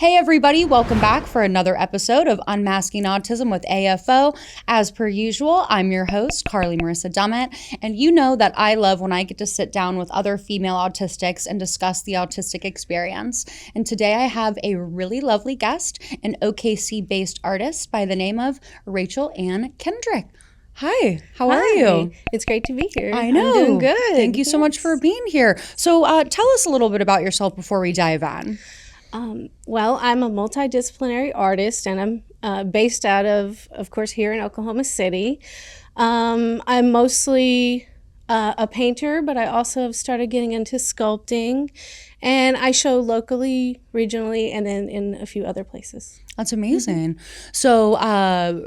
Hey everybody, welcome back for another episode of Unmasking Autism with AFO. As per usual, I'm your host, Carley Marissa Dummett, and you know that I love when I get to sit down with other female autistics and discuss the autistic experience. And today I have a really lovely guest, an OKC-based artist by the name of Rachel Ann Kendrick. Hi, how are you? It's great to be here. I know. I'm doing good. Thank you so much for being here. So tell us a little bit about yourself before we dive in. Well, I'm a multidisciplinary artist, and I'm based out of course, here in Oklahoma City. I'm mostly a painter, but I also have started getting into sculpting, and I show locally, regionally, and then in a few other places. That's amazing. So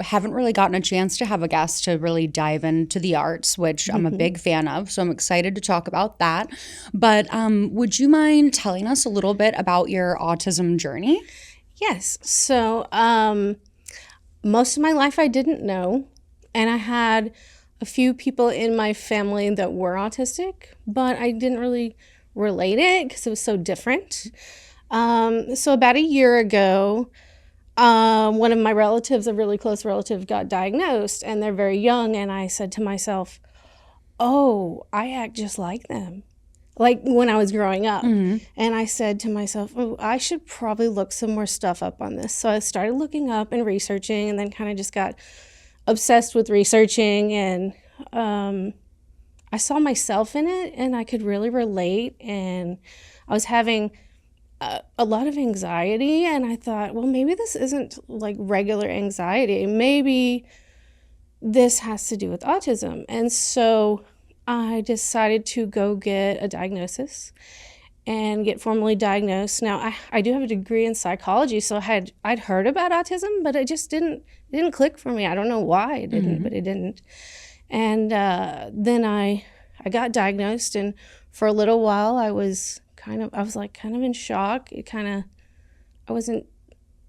haven't really gotten a chance to have a guest to really dive into the arts, which I'm a big fan of. So I'm excited to talk about that. But would you mind telling us a little bit about your autism journey? Yes. So most of my life I didn't know, and I had a few people in my family that were autistic, but I didn't really relate it because it was so different. So about a year ago, one of my relatives, a really close relative, got diagnosed, and they're very young. And I said to myself, oh, I act just like them, like when I was growing up. And I said to myself, oh, I should probably look some more stuff up on this. So I started looking up and researching, and then kind of just got obsessed with researching. And I saw myself in it, and I could really relate. And I was having a lot of anxiety, and I thought, well, maybe this isn't like regular anxiety. Maybe this has to do with autism. And so I decided to go get a diagnosis and get formally diagnosed. Now, I do have a degree in psychology, so I'd heard about autism, but it just didn't click for me. I don't know why it didn't, but it didn't. And then I got diagnosed, and for a little while I was kind of in shock. I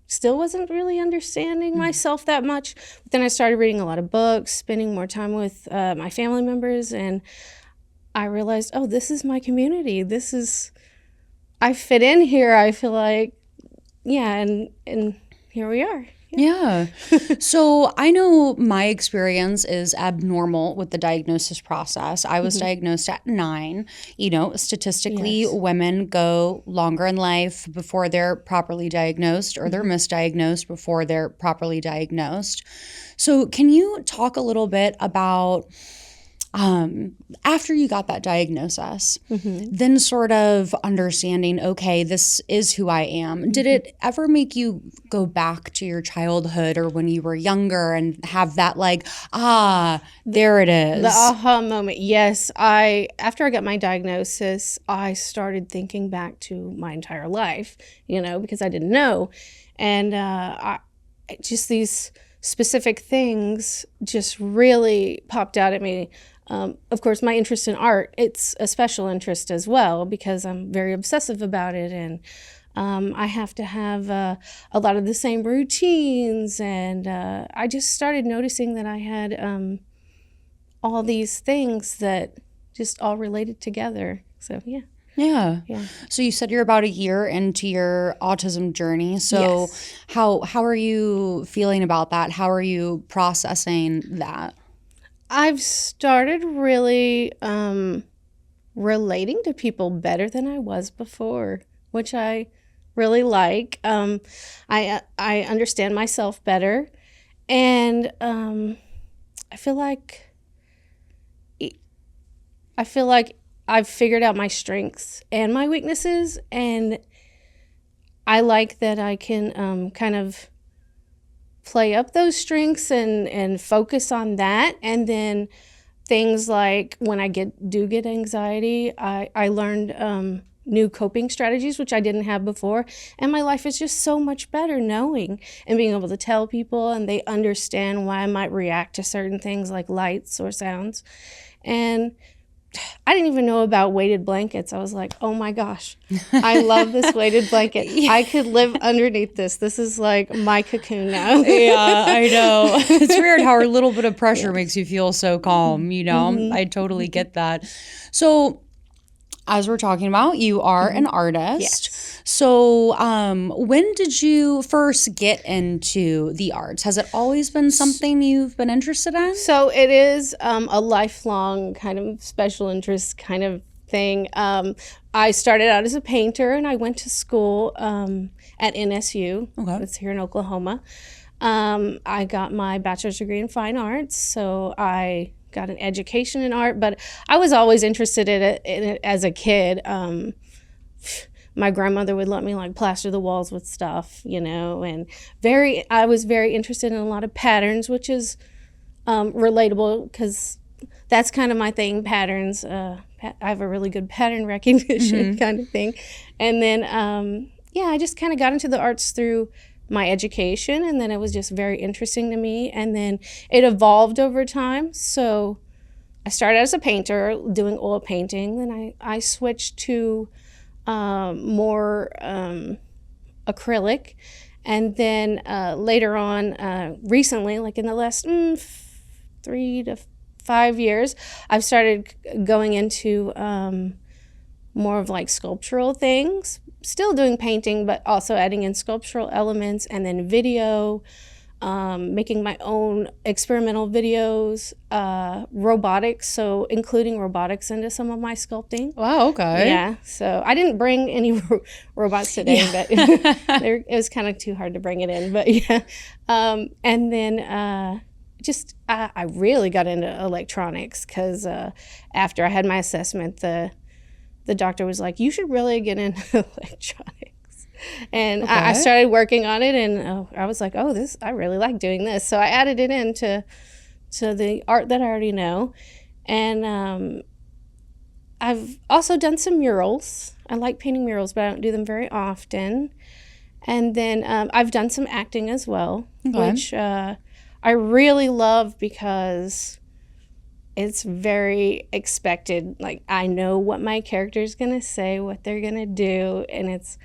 still wasn't really understanding myself that much. But then I started reading a lot of books, spending more time with my family members, and I realized, oh, this is my community. I fit in here. I feel like, yeah, and here we are. Yeah. So I know my experience is abnormal with the diagnosis process. I was diagnosed at 9. You know, statistically, women go longer in life before they're properly diagnosed, or they're misdiagnosed before they're properly diagnosed. So can you talk a little bit about after you got that diagnosis, then sort of understanding, okay, this is who I am. Did it ever make you go back to your childhood or when you were younger and have that like, there it is? The aha moment. Yes. After I got my diagnosis, I started thinking back to my entire life, because I didn't know. And just these specific things just really popped out at me. Of course, my interest in art, it's a special interest as well because I'm very obsessive about it, and I have to have a lot of the same routines, and I just started noticing that I had all these things that just all related together. So, yeah. Yeah. So you said you're about a year into your autism journey. So Yes. How are you feeling about that? How are you processing that? I've started really relating to people better than I was before, which I really like. I understand myself better, and I feel like I've figured out my strengths and my weaknesses, and I like that I can kind of play up those strengths and focus on that. And then things like when I do get anxiety, I learned new coping strategies, which I didn't have before. And my life is just so much better knowing and being able to tell people, and they understand why I might react to certain things like lights or sounds. And I didn't even know about weighted blankets. I was like, oh my gosh, I love this weighted blanket. I could live underneath this. This is like my cocoon now. Yeah, I know. It's weird how a little bit of pressure makes you feel so calm, I totally get that. So as we're talking about, you are an artist. Yes. So, when did you first get into the arts? Has it always been something you've been interested in? So it is a lifelong kind of special interest kind of thing. I started out as a painter, and I went to school at NSU. Okay. It's here in Oklahoma. I got my bachelor's degree in fine arts, so I got an education in art, but I was always interested in it as a kid. My grandmother would let me like plaster the walls with stuff, you know, and I was very interested in a lot of patterns, which is relatable because that's kind of my thing, patterns. I have a really good pattern recognition kind of thing. And then, I just kind of got into the arts through my education, and then it was just very interesting to me. And then it evolved over time. So I started as a painter doing oil painting. Then I switched to more acrylic. And then later on, recently, like in the last 3 to 5 years, I've started going into more of like sculptural things, still doing painting, but also adding in sculptural elements, and then video, making my own experimental videos, robotics, so including robotics into some of my sculpting. Wow, okay. Yeah, so I didn't bring any robots today, but it was kind of too hard to bring it in, but yeah. And then I really got into electronics because after I had my assessment, the doctor was like, you should really get into electronics. And I started working on it, and I was like, I really like doing this. So I added it into the art that I already know. And I've also done some murals. I like painting murals, but I don't do them very often. And then I've done some acting as well, which I really love because it's very expected. Like, I know what my character's going to say, what they're going to do, and it's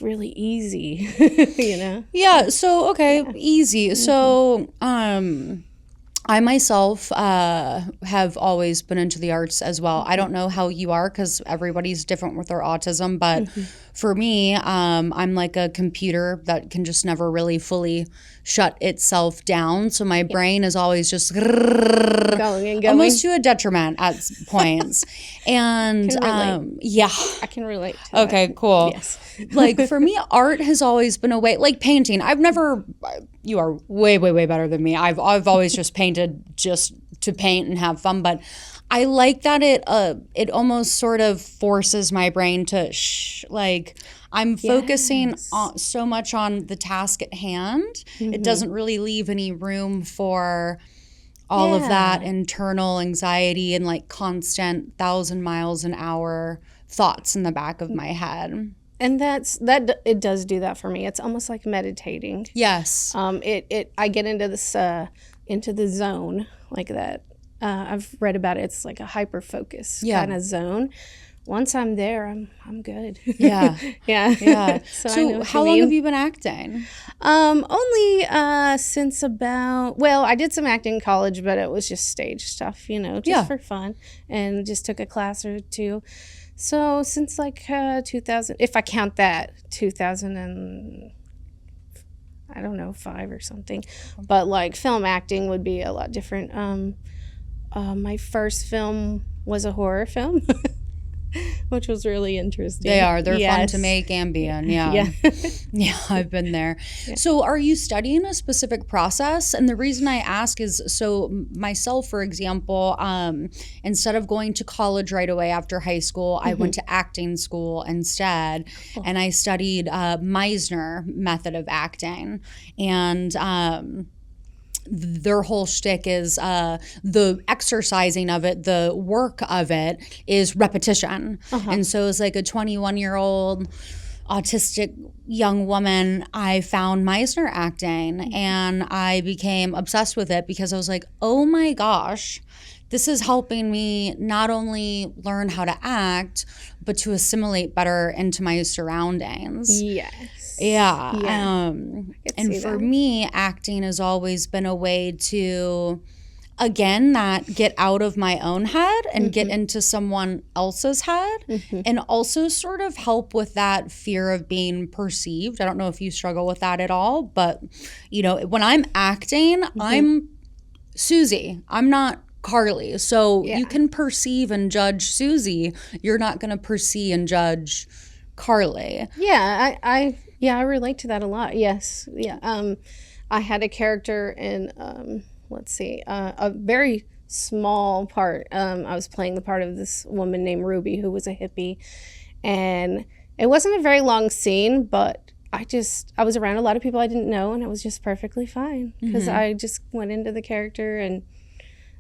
really easy, you know? Yeah, so, easy. So, I myself have always been into the arts as well. I don't know how you are because everybody's different with their autism, but for me, I'm like a computer that can just never really fully shut itself down. So my brain is always just Going and going. almost to a detriment at points. And yeah. I can relate to that. Okay, cool. Yes. Like for me, art has always been a way, like painting. You are way, way, way better than me. I've always just painted just to paint and have fun, but I like that it almost sort of forces my brain to like I'm focusing so much on the task at hand. It doesn't really leave any room for all of that internal anxiety and like constant 1,000 miles an hour thoughts in the back of my head. And it does do that for me. It's almost like meditating. Yes. I get into this into the zone like that. I've read about it. It's like a hyper focus kind of zone. Once I'm there, I'm good. Yeah. Yeah. So how long have you been acting? Only since I did some acting in college, but it was just stage stuff, you know, just for fun, and just took a class or two. So since like 2000, if I count that, 2000 and I don't know, 5 or something. But like film acting would be a lot different. My first film was a horror film, which was really interesting. They're fun to make and be in. Yeah. Yeah, I've been there. Yeah. So are you studying a specific process? And the reason I ask is, so myself, for example, instead of going to college right away after high school, I went to acting school instead. And I studied Meisner method of acting. And their whole shtick is the exercising of it, the work of it is repetition. And so as like a 21-year-old autistic young woman, I found Meisner acting and I became obsessed with it because I was like, oh my gosh, this is helping me not only learn how to act, but to assimilate better into my surroundings. Yes. Yeah. And for me, acting has always been a way to again, that get out of my own head and get into someone else's head, and also sort of help with that fear of being perceived. I don't know if you struggle with that at all, but you know, when I'm acting, I'm Susie. I'm not Carley. So you can perceive and judge Susie. You're not going to perceive and judge Carley. Yeah, I relate to that a lot. Yes. Yeah. I had a character in a very small part. I was playing the part of this woman named Ruby who was a hippie, and it wasn't a very long scene, but I was around a lot of people I didn't know, and it was just perfectly fine because I just went into the character, and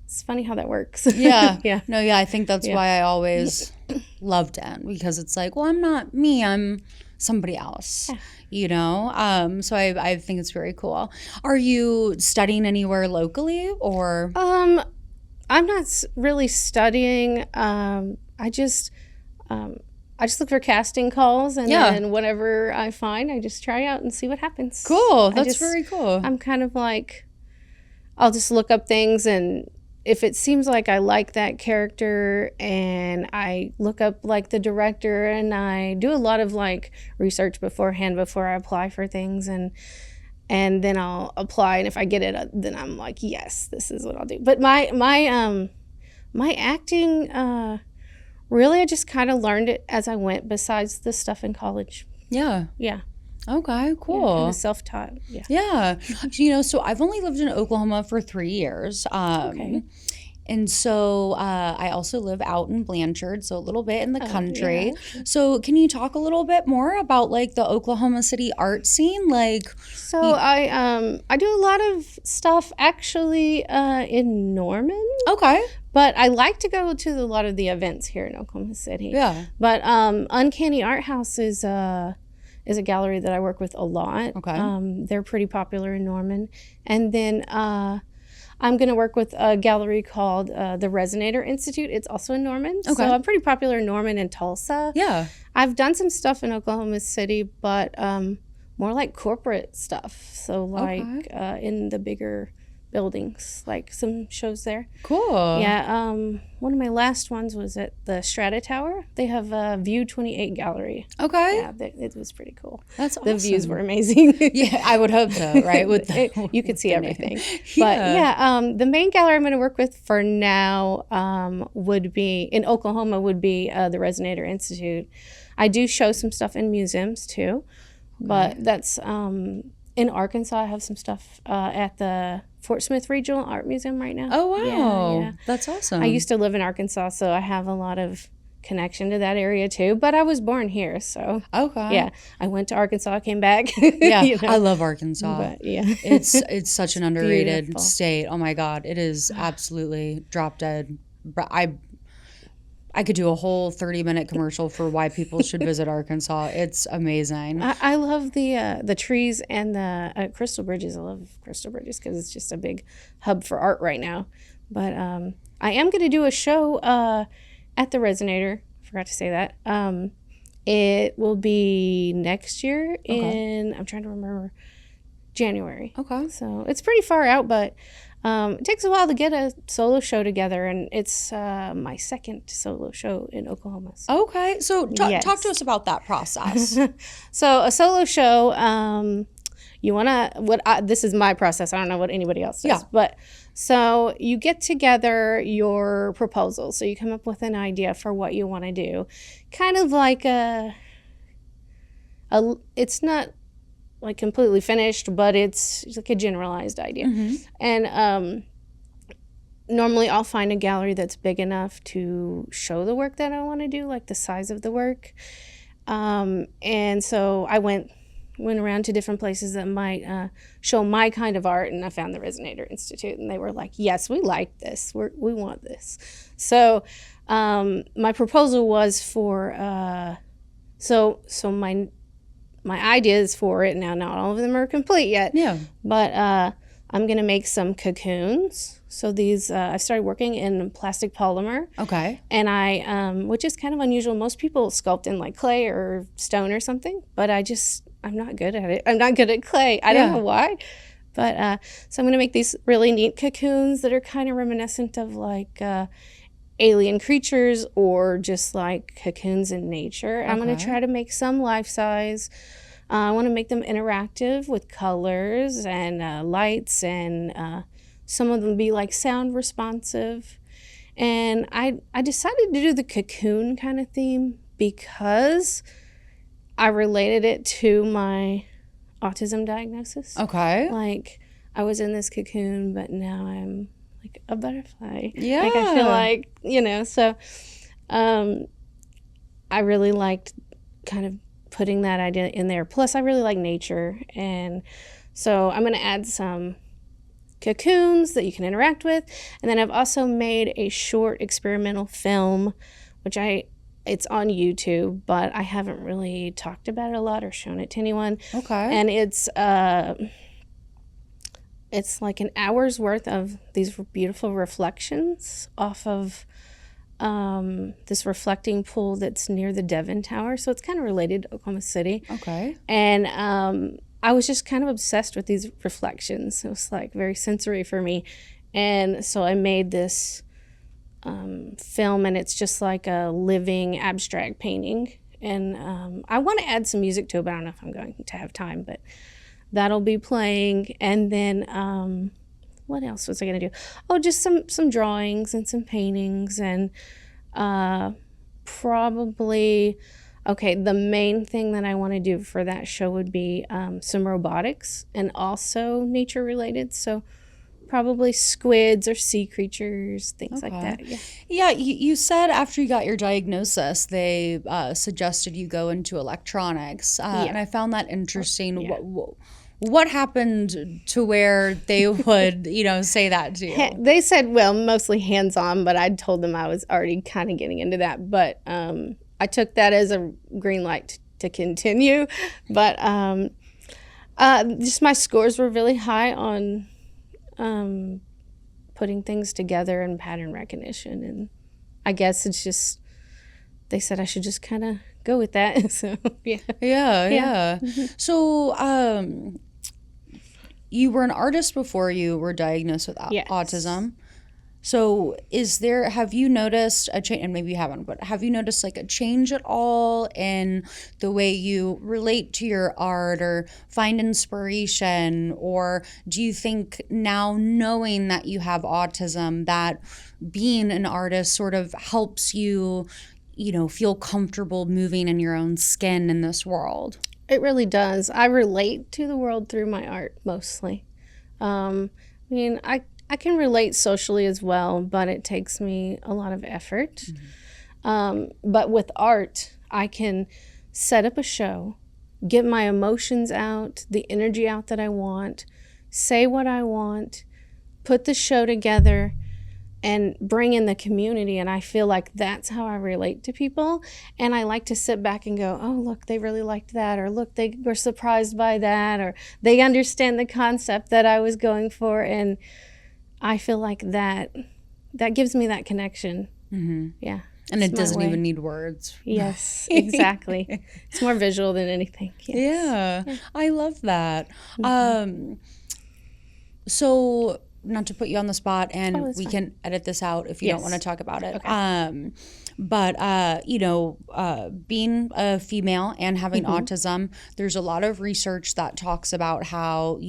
it's funny how that works. Yeah. Yeah. No, yeah, I think that's why I always loved it, because it's like, well, I'm not me, I'm somebody else. You know, so I think it's very cool. Are you studying anywhere locally, or? I'm not really studying. I just look for casting calls, and then whatever I find, I just try out and see what happens. Cool. That's very cool. I'm kind of like, I'll just look up things, and if it seems like I like that character, and I look up like the director, and I do a lot of like research beforehand before I apply for things, and then I'll apply, and if I get it, then I'm like, yes, this is what I'll do. But my acting, really, I just kind of learned it as I went, besides the stuff in college. Yeah. Yeah. Okay, cool. Yeah, kind of self-taught. Yeah. Yeah. You know, so I've only lived in Oklahoma for 3 years. Okay. And so I also live out in Blanchard, so a little bit in the country. Yeah. So can you talk a little bit more about like the Oklahoma City art scene? So I do a lot of stuff actually in Norman. Okay. But I like to go to a lot of the events here in Oklahoma City. Yeah. But Uncanny Art House is a gallery that I work with a lot. Okay. They're pretty popular in Norman. And then I'm going to work with a gallery called the Resonator Institute. It's also in Norman. Okay. So I'm pretty popular in Norman and Tulsa. Yeah. I've done some stuff in Oklahoma City, but more like corporate stuff. So like in the bigger buildings, like some shows there. Cool. Yeah. One of my last ones was at the Strata Tower. They have a View 28 gallery. Okay. Yeah, it was pretty cool. That's awesome. The views were amazing. Yeah, I would hope so, right? With you could see everything. Yeah. But the main gallery I'm going to work with for now would be in Oklahoma would be the Resonator Institute. I do show some stuff in museums too, but that's in Arkansas. I have some stuff at the Fort Smith Regional Art Museum right now. Oh, wow. Yeah. That's awesome. I used to live in Arkansas, so I have a lot of connection to that area too, but I was born here, so okay. Yeah, I went to Arkansas, came back. Yeah, you know? I love Arkansas. But, yeah, it's such an underrated beautiful state. Oh my God, it is absolutely drop dead. I could do a whole 30-minute commercial for why people should visit Arkansas. It's amazing. I love the trees and the crystal bridges. I love crystal bridges because it's just a big hub for art right now. But I am going to do a show at the Resonator. Forgot to say that. It will be next year in, I'm trying to remember, January. Okay. So it's pretty far out, but it takes a while to get a solo show together, and it's my second solo show in Oklahoma. So. Okay. So talk to us about that process. So a solo show, you want to, this is my process. I don't know what anybody else does. Yeah. But so you get together your proposal. So you come up with an idea for what you want to do. Kind of like it's not like completely finished, but it's like a generalized idea. Mm-hmm. And normally I'll find a gallery that's big enough to show the work that I want to do, like the size of the work. And so I went around to different places that might show my kind of art, and I found the Resonator Institute, and they were like, yes, we like this. We want this. So my proposal was for, so my ideas for it, now not all of them are complete yet. Yeah. But I'm going to make some cocoons. So these, I started working in plastic polymer. Okay. And I, which is kind of unusual. Most people sculpt in like clay or stone or something, but I'm not good at it. I'm not good at clay. I don't know why. But so I'm going to make these really neat cocoons that are kind of reminiscent of like alien creatures or just like cocoons in nature. I'm going to try to make some life size. I want to make them interactive with colors and lights, and some of them be like sound responsive. And I decided to do the cocoon kind of theme because I related it to my autism diagnosis. Okay. Like, I was in this cocoon, but now I'm like a butterfly. Yeah. Like, I feel like, you know, so I really liked kind of putting that idea in there. Plus, I really like nature. And so I'm going to add some cocoons that you can interact with. And then I've also made a short experimental film, which it's on YouTube, but I haven't really talked about it a lot or shown it to anyone. Okay. And it's like an hour's worth of these beautiful reflections off of this reflecting pool that's near the Devon Tower. So it's kind of related to Oklahoma City. Okay. And I was just kind of obsessed with these reflections. It was like very sensory for me. And so I made this film, and it's just like a living abstract painting. And I want to add some music to it, but I don't know if I'm going to have time, but that'll be playing. And then what else was I going to do? Oh, just some drawings and some paintings, and probably, okay, the main thing that I want to do for that show would be some robotics and also nature related. So probably squids or sea creatures, things like that. Yeah. Yeah, you said after you got your diagnosis, they suggested you go into electronics, and I found that interesting. Yeah. What happened to where they would, say that to you? They said, well, mostly hands-on, but I told them I was already kind of getting into that. But I took that as a green light to continue. But just my scores were really high on putting things together and pattern recognition. And I guess it's just, they said I should just kind of go with that. So, yeah. Yeah. So, you were an artist before you were diagnosed with autism. So have you noticed a change, and maybe you haven't, but have you noticed like a change at all in the way you relate to your art or find inspiration? Or do you think now, knowing that you have autism, that being an artist sort of helps you, feel comfortable moving in your own skin in this world? It really does. I relate to the world through my art mostly. I can relate socially as well, but it takes me a lot of effort. Mm-hmm. But with art, I can set up a show, get my emotions out, the energy out that I want, say what I want, put the show together, and bring in the community. And I feel like that's how I relate to people. And I like to sit back and go, oh, look, they really liked that. Or look, they were surprised by that. Or they understand the concept that I was going for. And I feel like that gives me that connection. Mm-hmm. Yeah. And it doesn't even need words. Yes, exactly. It's more visual than anything. Yes. Yeah. I love that. Mm-hmm. So, not to put you on the spot, and we can edit this out if you don't want to talk about it. Okay. But being a female and having autism, there's a lot of research that talks about how,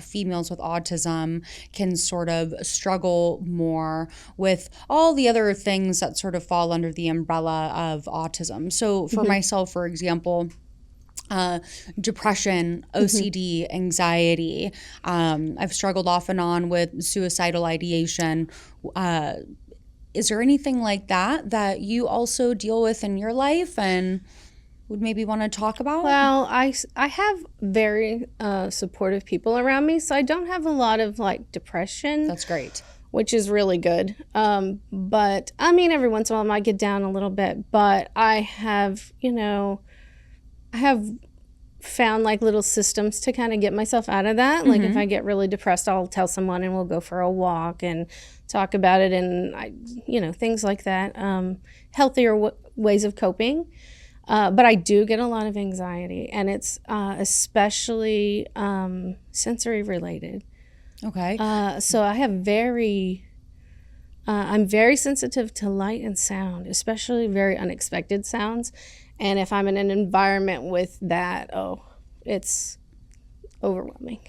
females with autism can sort of struggle more with all the other things that sort of fall under the umbrella of autism. So for myself, for example, depression, OCD, anxiety. I've struggled off and on with suicidal ideation. Is there anything like that you also deal with in your life and would maybe want to talk about? Well, I have very supportive people around me, so I don't have a lot of like depression. That's great. Which is really good. But I mean, every once in a while I might get down a little bit, but I have found like little systems to kind of get myself out of that. Like if I get really depressed, I'll tell someone and we'll go for a walk and talk about it, and things like that. Healthier ways of coping. But I do get a lot of anxiety, and it's especially sensory related. Okay. So I have I'm very sensitive to light and sound, especially very unexpected sounds. And if I'm in an environment with that, it's overwhelming.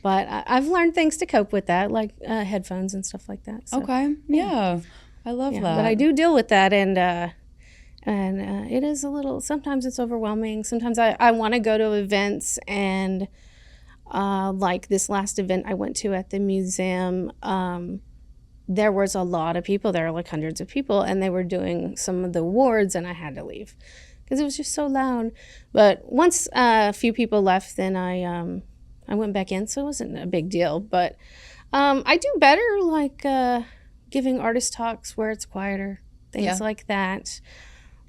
But I've learned things to cope with that, like headphones and stuff like that. So, Okay. Yeah. I love that. but I do deal with that, and it is a little. Sometimes it's overwhelming. Sometimes I want to go to events, and like this last event I went to at the museum. There was a lot of people there, like hundreds of people, and they were doing some of the awards, and I had to leave because it was just so loud. But once a few people left, then I went back in, so it wasn't a big deal. But I do better, like giving artist talks where it's quieter, things like that,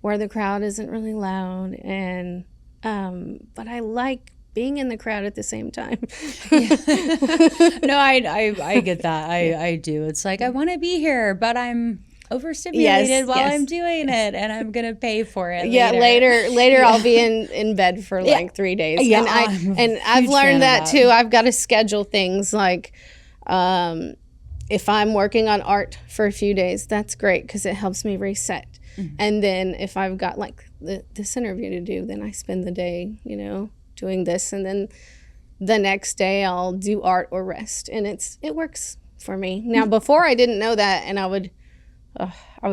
where the crowd isn't really loud. And but I like being in the crowd at the same time. No, I get that. I do. It's like, I want to be here, but I'm overstimulated while I'm doing it, and I'm gonna pay for it. Later I'll be in bed for like 3 days. Yeah, and I've learned that too. I've got to schedule things like if I'm working on art for a few days, that's great because it helps me reset. Mm-hmm. And then if I've got like this interview to do, then I spend the day, doing this, and then the next day I'll do art or rest, and it works for me. Now, before I didn't know that, and I would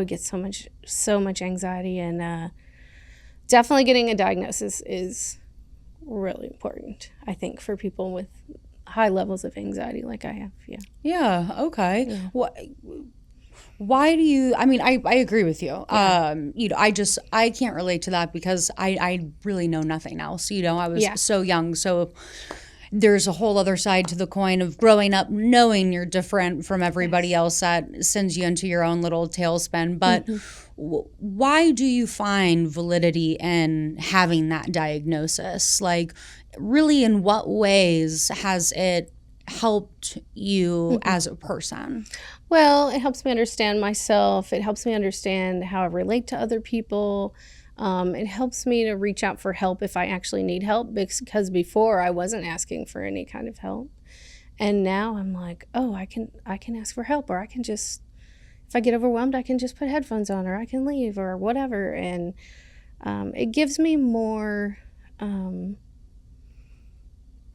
get so much anxiety, and definitely getting a diagnosis is really important, I think, for people with high levels of anxiety like I have. Yeah. Okay. Yeah. Why do you, I mean, I agree with you. Yeah. I can't relate to that because I really know nothing else. I was so young. So there's a whole other side to the coin of growing up knowing you're different from everybody else that sends you into your own little tailspin. But why do you find validity in having that diagnosis? Like, really, in what ways has it helped you as a person? Well, it helps me understand myself. It helps me understand how I relate to other people. It helps me to reach out for help if I actually need help, because before I wasn't asking for any kind of help. And now I'm like, I can ask for help, or I can just, if I get overwhelmed, I can just put headphones on, or I can leave, or whatever. And it gives me more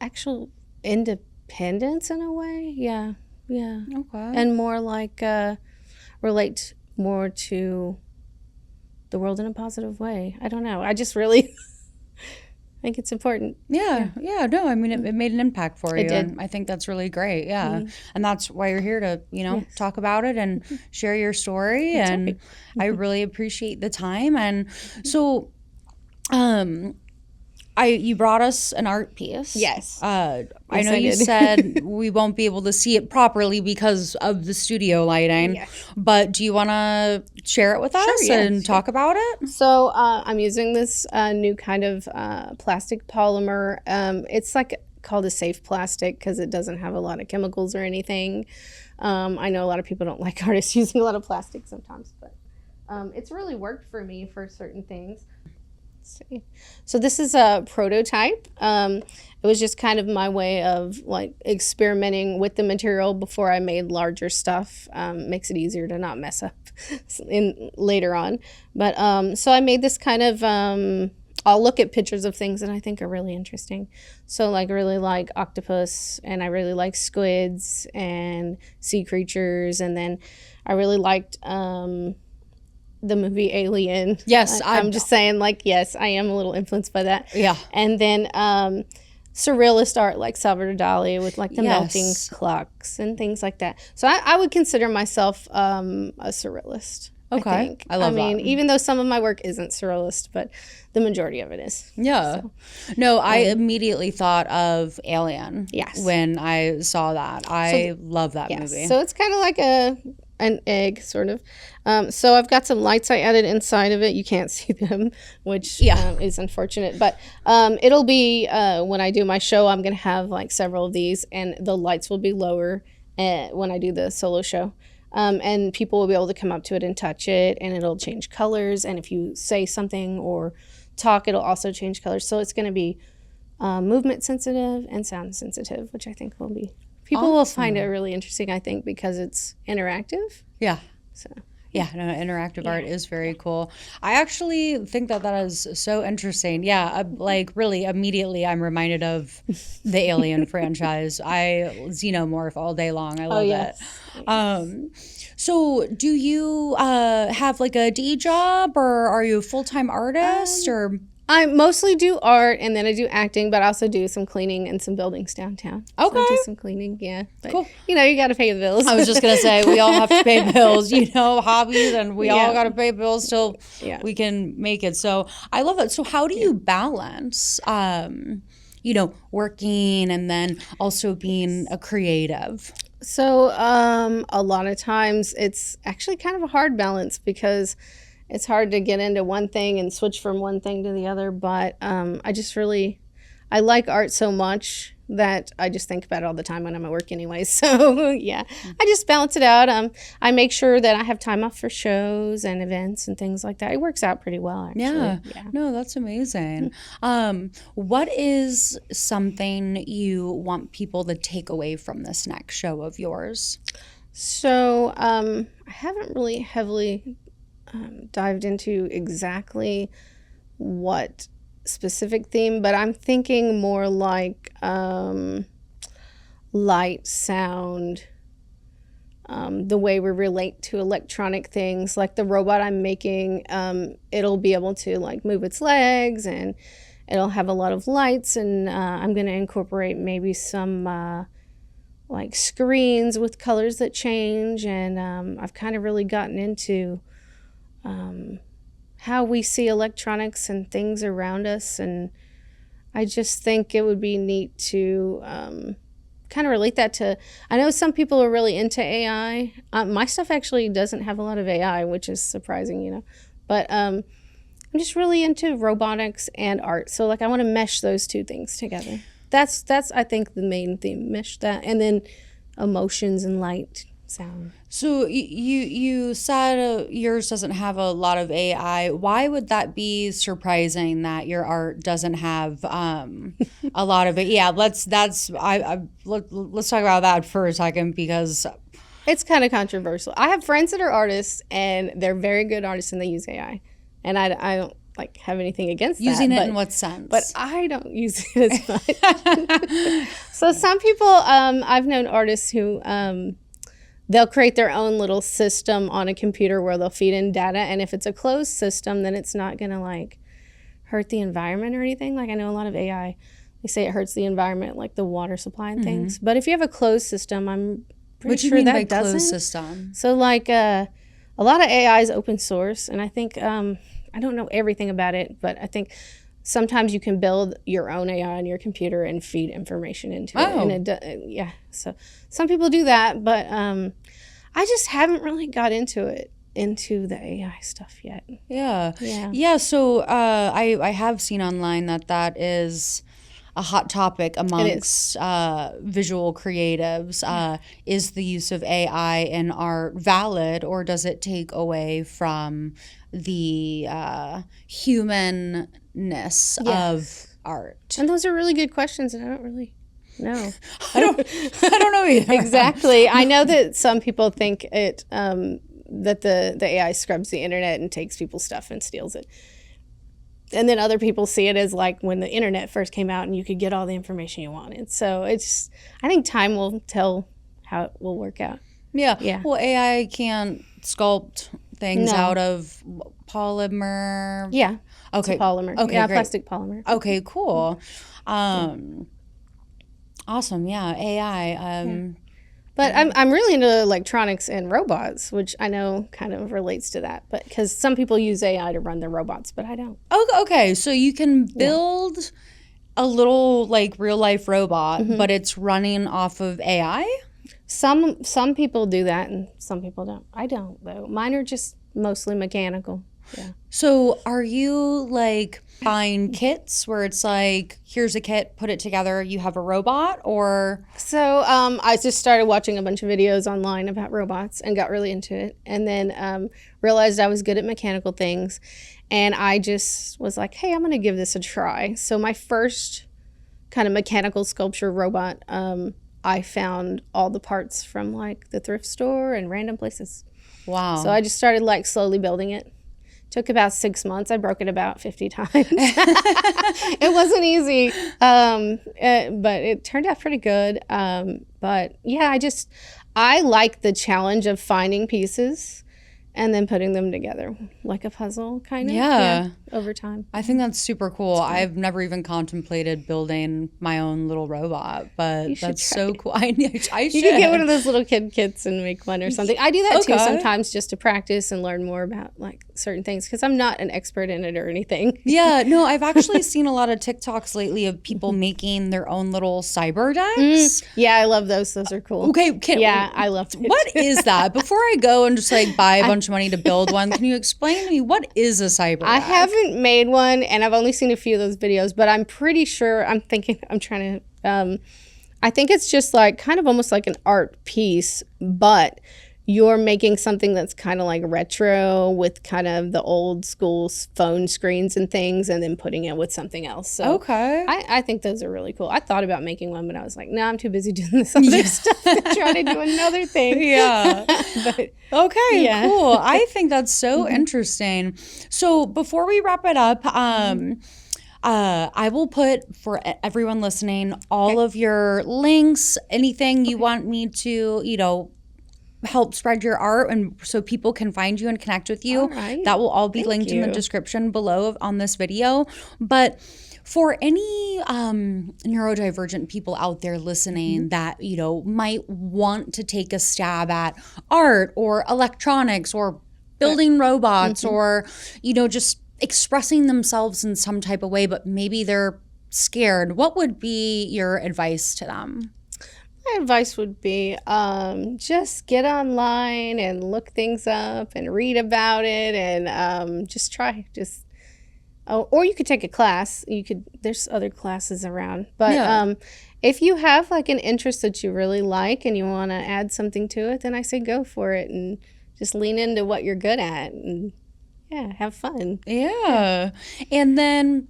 actual independence in a way. Yeah. Okay. And more like relate more to the world in a positive way. I don't know. I just really think it's important. Yeah. No, I mean, it made an impact for you. It did. And I think that's really great. Yeah. And that's why you're here to, talk about it and share your story. That's and right. I really appreciate the time. And so, you brought us an art piece. Yes. I know you said we won't be able to see it properly because of the studio lighting. Yes. But do you want to share it with us and talk about it? So I'm using this new kind of plastic polymer. It's like called a safe plastic because it doesn't have a lot of chemicals or anything. I know a lot of people don't like artists using a lot of plastic sometimes, but it's really worked for me for certain things. See. So this is a prototype. It was just kind of my way of like experimenting with the material before I made larger stuff. Makes it easier to not mess up later on. But so I made this kind of, I'll look at pictures of things that I think are really interesting. So like I really like octopus, and I really like squids and sea creatures. And then I really liked the movie Alien. Yes. I'm just saying, like, yes, I am a little influenced by that. Yeah. And then surrealist art like Salvador Dali with like the melting clocks and things like that. So I would consider myself a surrealist. Okay. I love that. Even though some of my work isn't surrealist, but the majority of it is. Yeah. So, no, I immediately thought of Alien. Yes. When I saw that. I love that movie. So it's kind of like an egg, sort of. So I've got some lights I added inside of it. You can't see them, which is unfortunate. But it'll be, when I do my show, I'm going to have like several of these, and the lights will be lower when I do the solo show. And people will be able to come up to it and touch it, and it'll change colors. And if you say something or talk, it'll also change colors. So it's going to be movement sensitive and sound sensitive, which I think will be, people will find it really interesting, I think, because it's interactive. Yeah. So. Yeah, no, interactive art is very cool. I actually think that is so interesting. Yeah, like really immediately I'm reminded of the Alien franchise. Xenomorph all day long. I love it. So do you have like a day job, or are you a full-time artist, or? I mostly do art, and then I do acting, but I also do some cleaning and some buildings downtown. Okay. So I do some cleaning, yeah. But, cool. You got to pay the bills. I was just going to say, we all have to pay bills, hobbies, and we all got to pay bills till we can make it. So I love it. So how do you balance, working and then also being a creative? So a lot of times it's actually kind of a hard balance, because it's hard to get into one thing and switch from one thing to the other. But I like art so much that I just think about it all the time when I'm at work anyway. So yeah, I just balance it out. I make sure that I have time off for shows and events and things like that. It works out pretty well, actually. Yeah. No, that's amazing. What is something you want people to take away from this next show of yours? So I haven't really heavily dived into exactly what specific theme, but I'm thinking more like light, sound, the way we relate to electronic things. Like the robot I'm making, it'll be able to like move its legs, and it'll have a lot of lights, and I'm going to incorporate maybe some like screens with colors that change, and I've kind of really gotten into how we see electronics and things around us, and I just think it would be neat to kind of relate that to, I know some people are really into AI. My stuff actually doesn't have a lot of AI, which is surprising, but I'm just really into robotics and art, so like I want to mesh those two things together. That's I think the main theme, mesh that, and then emotions and light, sound. So you said yours doesn't have a lot of AI. Why would that be surprising that your art doesn't have a lot of it? Yeah, let's talk about that for a second, because it's kind of controversial. I have friends that are artists, and they're very good artists, and they use AI, and I don't like have anything against using that, it in what sense? But I don't use it as much. So some people, I've known artists who they'll create their own little system on a computer where they'll feed in data, and if it's a closed system, then it's not gonna like hurt the environment or anything. Like I know a lot of AI, they say it hurts the environment, like the water supply and things. But if you have a closed system, I'm pretty sure that doesn't. Closed system? So like a lot of AI is open source, and I think I don't know everything about it, but I think sometimes you can build your own AI on your computer and feed information into it. And so some people do that, but I just haven't really got into the AI stuff yet. Yeah. So I have seen online that is a hot topic amongst visual creatives. Is the use of AI in art valid, or does it take away from the humanness of art? And those are really good questions, and I don't really know. I don't know either. Exactly. I know that some people think it that the AI scrubs the internet and takes people's stuff and steals it. And then other people see it as like when the internet first came out and you could get all the information you wanted. So I think time will tell how it will work out. Yeah. Well, AI can't sculpt things out of polymer. Yeah. Okay. It's a polymer. Okay. Yeah, great. plastic polymer. Okay. Cool. Awesome. Yeah. AI. But I'm really into electronics and robots, which I know kind of relates to that. But because some people use AI to run their robots, but I don't. Okay. So you can build a little like real life robot, but it's running off of AI? Some people do that, and some people don't. I don't, though. Mine are just mostly mechanical. Yeah. So are you like buying kits where it's like, here's a kit, put it together, you have a robot, or? So I just started watching a bunch of videos online about robots and got really into it, and then realized I was good at mechanical things. And I just was like, hey, I'm going to give this a try. So my first kind of mechanical sculpture robot, I found all the parts from like the thrift store and random places. Wow. So I just started like slowly building it. Took about 6 months. I broke it about 50 times. It wasn't easy, but it turned out pretty good. But yeah, I like the challenge of finding pieces and then putting them together like a puzzle, kind of. Yeah. Over time. I think that's super cool. I've never even contemplated building my own little robot, but that's so cool. I should. You can get one of those little kid kits and make one or something. I do that too sometimes just to practice and learn more about like certain things because I'm not an expert in it or anything. Yeah, no, I've actually seen a lot of TikToks lately of people making their own little cyber decks. Yeah, I love those. Those are cool. Okay, I love it. What is that? Before I go and just like buy a bunch of money to build one, can you explain to me what is a cyber deck? I haven't made one and I've only seen a few of those videos, but I'm pretty sure I think it's just like kind of almost like an art piece, but you're making something that's kind of like retro with kind of the old school phone screens and things and then putting it with something else. So okay. I think those are really cool. I thought about making one, but I was like, no, I'm too busy doing this other stuff to try to do another thing. Yeah. But, okay, cool. I think that's so interesting. So before we wrap it up, I will put for everyone listening all of your links, anything you want me to, help spread your art and so people can find you and connect with you. Right. That will all be linked in the description below on this video. But for any neurodivergent people out there listening that, might want to take a stab at art or electronics or building robots or, just expressing themselves in some type of way, but maybe they're scared, what would be your advice to them? My advice would be just get online and look things up and read about it and just try. Or you could take a class. There's other classes around. But if you have like an interest that you really like and you want to add something to it, then I say go for it and just lean into what you're good at and have fun. Yeah. And then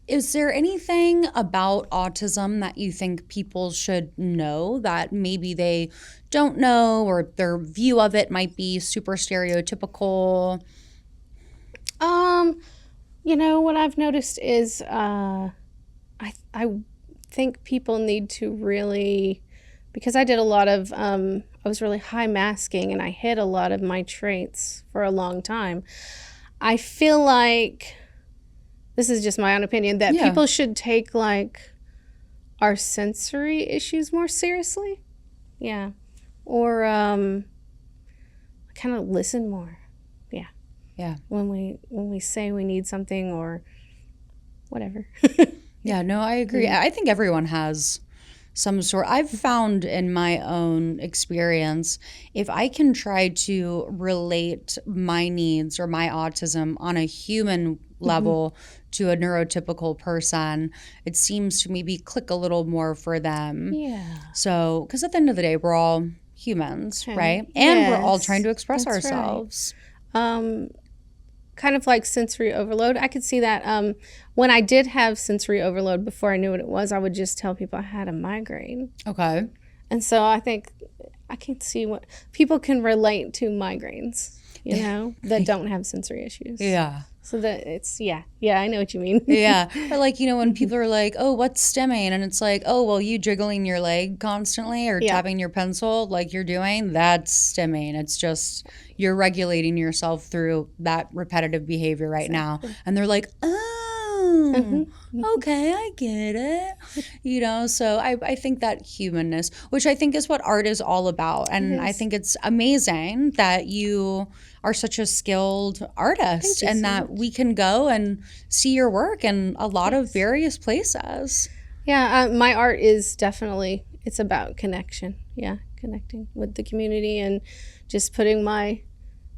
is there anything about autism that you think people should know that maybe they don't know or their view of it might be super stereotypical? What I've noticed is I think people need to really, because I did a lot of, I was really high masking and I hid a lot of my traits for a long time. I feel like, this is just my own opinion, that people should take like our sensory issues more seriously. Yeah. Or kind of listen more. Yeah. Yeah. When we say we need something or whatever. Yeah, no, I agree. I think everyone has some sort. I've found in my own experience, if I can try to relate my needs or my autism on a human level to a neurotypical person, it seems to maybe click a little more for them. Yeah. So, because at the end of the day, we're all humans, right? And we're all trying to express ourselves. Right. Kind of like sensory overload. I could see that when I did have sensory overload before I knew what it was, I would just tell people I had a migraine. Okay. And so I think I can see what people can relate to migraines, that don't have sensory issues. Yeah. So that it's, I know what you mean. Yeah. Or like, when people are like, oh, what's stimming? And it's like, oh, well, you jiggling your leg constantly or tapping your pencil like you're doing, that's stimming. It's just you're regulating yourself through that repetitive behavior right now. And they're like, oh, okay, I get it. So I think that humanness, which I think is what art is all about. And I think it's amazing that you are such a skilled artist and that we can go and see your work in a lot of various places. Yeah, my art is definitely, it's about connection. Yeah, connecting with the community and just putting my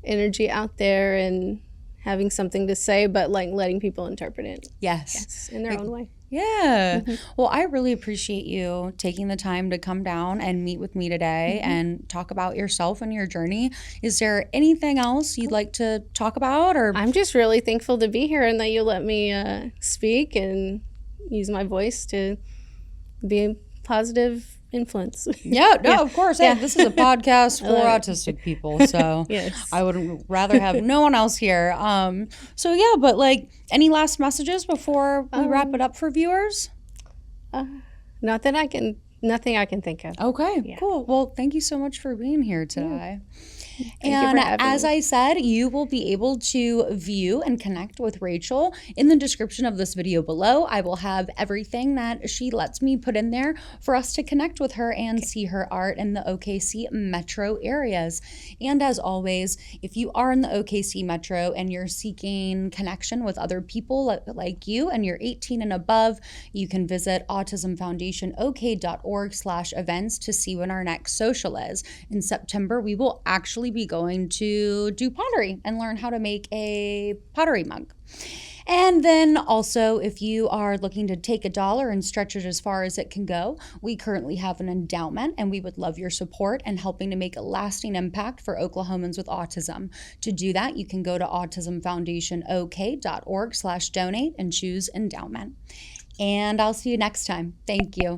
energy out there and having something to say, but like letting people interpret it. Yes. In their own way. Yeah. Well, I really appreciate you taking the time to come down and meet with me today and talk about yourself and your journey. Is there anything else you'd like to talk about, or I'm just really thankful to be here and that you let me speak and use my voice to be a positive influence. Yeah, no, of course. Hey, this is a podcast for love it. autistic people, so Yes. I would rather have no one else here. So yeah, but like, any last messages before we wrap it up for viewers? Nothing I can think of. Okay, cool. Well, thank you so much for being here today. you And for having as me. I said, you will be able to view and connect with Rachel in the description of this video below. I will have everything that she lets me put in there for us to connect with her and see her art in the OKC metro areas. And as always, if you are in the OKC metro and you're seeking connection with other people like you and you're 18 and above, you can visit autismfoundationok.org/events to see when our next social is. In September, we will actually be going to do pottery and learn how to make a pottery mug. And then also, if you are looking to take $1 and stretch it as far as it can go, we currently have an endowment and we would love your support in helping to make a lasting impact for Oklahomans with autism. To do that, you can go to autismfoundationok.org/donate and choose endowment. And I'll see you next time. Thank you.